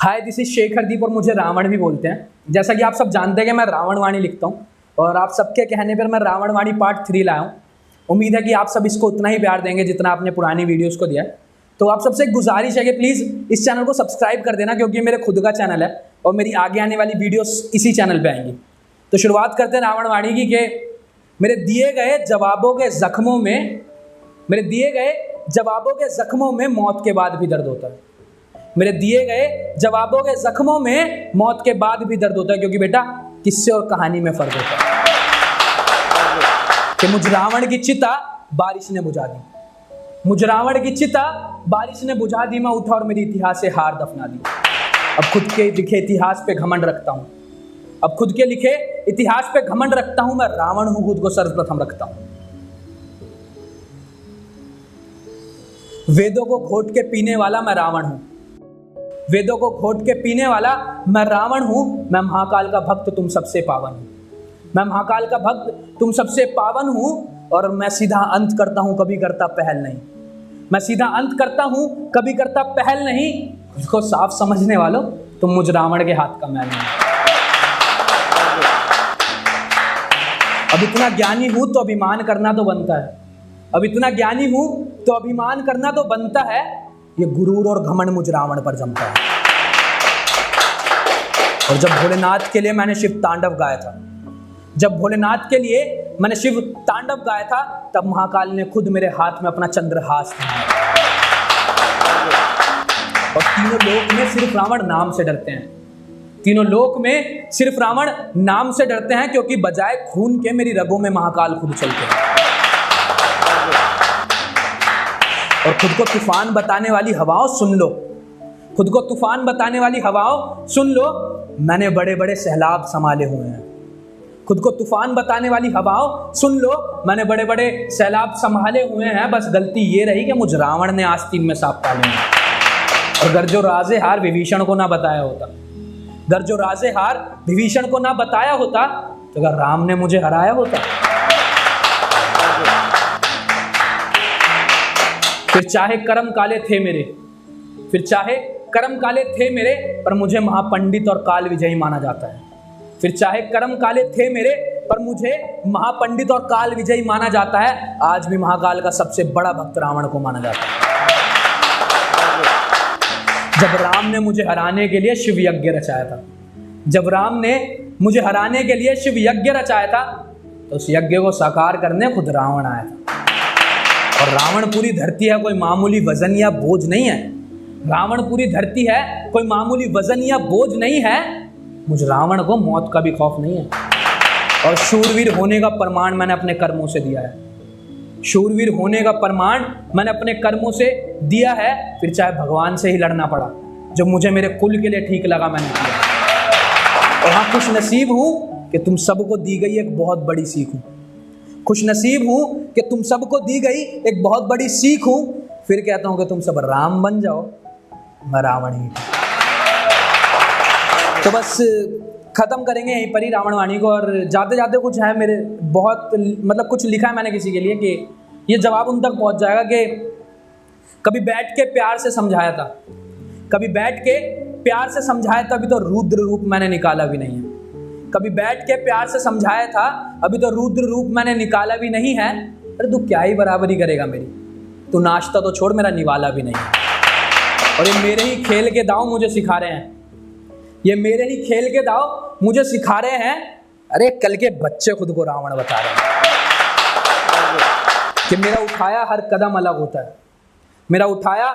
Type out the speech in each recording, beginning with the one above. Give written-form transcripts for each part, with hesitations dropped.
Hi, this is शेखरदीप और मुझे रावण भी बोलते हैं। जैसा कि आप सब जानते हैं कि मैं रावण वाणी लिखता हूँ और आप सबके कहने पर मैं रावण वाणी पार्ट 3 लाया हूँ। उम्मीद है कि आप सब इसको उतना ही प्यार देंगे जितना आपने पुरानी वीडियोस को दिया है। तो आप सबसे एक गुजारिश है कि प्लीज़ इस चैनल को सब्सक्राइब कर देना, क्योंकि मेरे खुद का चैनल है और मेरी आगे आने वाली वीडियोस इसी चैनल पे आएंगी। तो शुरुआत करते हैं रावण वाणी की कि मेरे दिए गए जवाबों के जख्मों में मौत के बाद भी दर्द होता है। मेरे दिए गए जवाबों के जख्मों में मौत के बाद भी दर्द होता है, क्योंकि बेटा किस्से और कहानी में फर्क होता है। कि मुझ रावण की चिता बारिश ने बुझा दी, मुझ रावण की चिता बारिश ने बुझा दी, मैं उठा और मेरी इतिहास से हार दफना दी। अब खुद के लिखे इतिहास पे घमंड रखता हूँ, अब खुद के लिखे इतिहास पे घमंड रखता हूँ। मैं रावण हूँ, खुद को सर्वप्रथम रखता हूँ। वेदों को घोट के पीने वाला मैं रावण हूँ, वेदों को घोट के पीने वाला मैं रावण हूँ। मैं महाकाल का भक्त, तुम सबसे पावन हूँ, मैं महाकाल का भक्त, तुम सबसे पावन हूँ। और मैं सीधा अंत करता हूँ, कभी करता पहल नहीं, मैं सीधा अंत करता हूँ, कभी करता पहल नहीं। उसको साफ समझने वालों, तुम मुझ रावण के हाथ का मैल नहीं। अब इतना ज्ञानी हूं तो अभिमान करना तो बनता है, अब इतना ज्ञानी हूं तो अभिमान करना तो बनता है। ये गुरूर और घमंड मुझ रावण पर जमता है। और जब भोलेनाथ के लिए मैंने शिव तांडव गाया था, जब भोलेनाथ के लिए मैंने शिव तांडव गाया था, तब महाकाल ने खुद मेरे हाथ में अपना चंद्रहास थमाया। और तीनों लोक में सिर्फ रावण नाम से डरते हैं, तीनों लोक में सिर्फ रावण नाम से डरते हैं, क्योंकि बजाय खून के मेरी रगों में महाकाल खुद चलते हैं। और खुद को तूफान बताने वाली हवाओं सुन लो, खुद को तूफान बताने वाली हवाओं सुन लो, मैंने बड़े बड़े सैलाब संभाले हुए हैं। खुद को तूफान बताने वाली हवाओं सुन लो, मैंने बड़े बड़े सैलाब संभाले हुए हैं। बस गलती ये रही कि मुझ रावण ने आस्तीन में सांप पाले हैं। और अगर जो राजे हार विभीषण को ना बताया होता, अगर जो राजे हार विभीषण को ना बताया होता, तो अगर राम ने मुझे हराया होता, फिर चाहे कर्म काले थे मेरे, फिर चाहे कर्म काले थे मेरे, पर मुझे महापंडित और काल विजयी माना जाता है। फिर चाहे कर्म काले थे मेरे, पर मुझे महापंडित और काल विजयी माना जाता है। आज भी महाकाल का सबसे बड़ा भक्त रावण को माना जाता है। जब राम ने मुझे हराने के लिए शिव यज्ञ रचाया था, जब राम ने मुझे हराने के लिए शिव यज्ञ रचाया था, तो उस यज्ञ को साकार करने खुद रावण आया था। और रावण पूरी धरती है, कोई मामूली वजन या बोझ नहीं है। रावण पूरी धरती है, कोई मामूली वजन या बोझ नहीं है। मुझ रावण को मौत का भी खौफ नहीं है। और शूरवीर होने का प्रमाण मैंने अपने कर्मों से दिया है, शूरवीर होने का प्रमाण मैंने अपने कर्मों से दिया है। फिर चाहे भगवान से ही लड़ना पड़ा, जो मुझे मेरे कुल के लिए ठीक लगा मैंने किया। और हाँ, खुश नसीब हूँ कि तुम सबको दी गई एक बहुत बड़ी सीख हूँ, खुश नसीब हूँ कि तुम सबको दी गई एक बहुत बड़ी सीख हूँ। फिर कहता हूँ कि तुम सब राम बन जाओ, मैं रावण ही। तो बस खत्म करेंगे यहीं पर ही रावण वाणी को। और जाते जाते कुछ है मेरे, बहुत मतलब कुछ लिखा है मैंने किसी के लिए कि ये जवाब उन तक पहुंच जाएगा कि कभी बैठ के प्यार से समझाया था, कभी बैठ के प्यार से समझाया था, अभी तो रुद्र रूप मैंने निकाला भी नहीं है। कभी बैठ के प्यार से समझाया था, अभी तो रुद्र रूप मैंने निकाला भी नहीं है। अरे तू क्या ही बराबरी करेगा मेरी, तू नाश्ता तो छोड़, मेरा निवाला भी नहीं है। और ये मेरे ही खेल के दाव मुझे सिखा रहे हैं, ये मेरे ही खेल के दाव मुझे सिखा रहे हैं। अरे कल के बच्चे खुद को रावण बता रहे हैं कि मेरा उठाया हर कदम अलग होता है, मेरा उठाया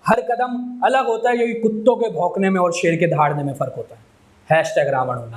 हर कदम अलग होता है, क्योंकि कुत्तों के भौंकने में और शेर के दहाड़ने में फर्क होता है। #रावण होना।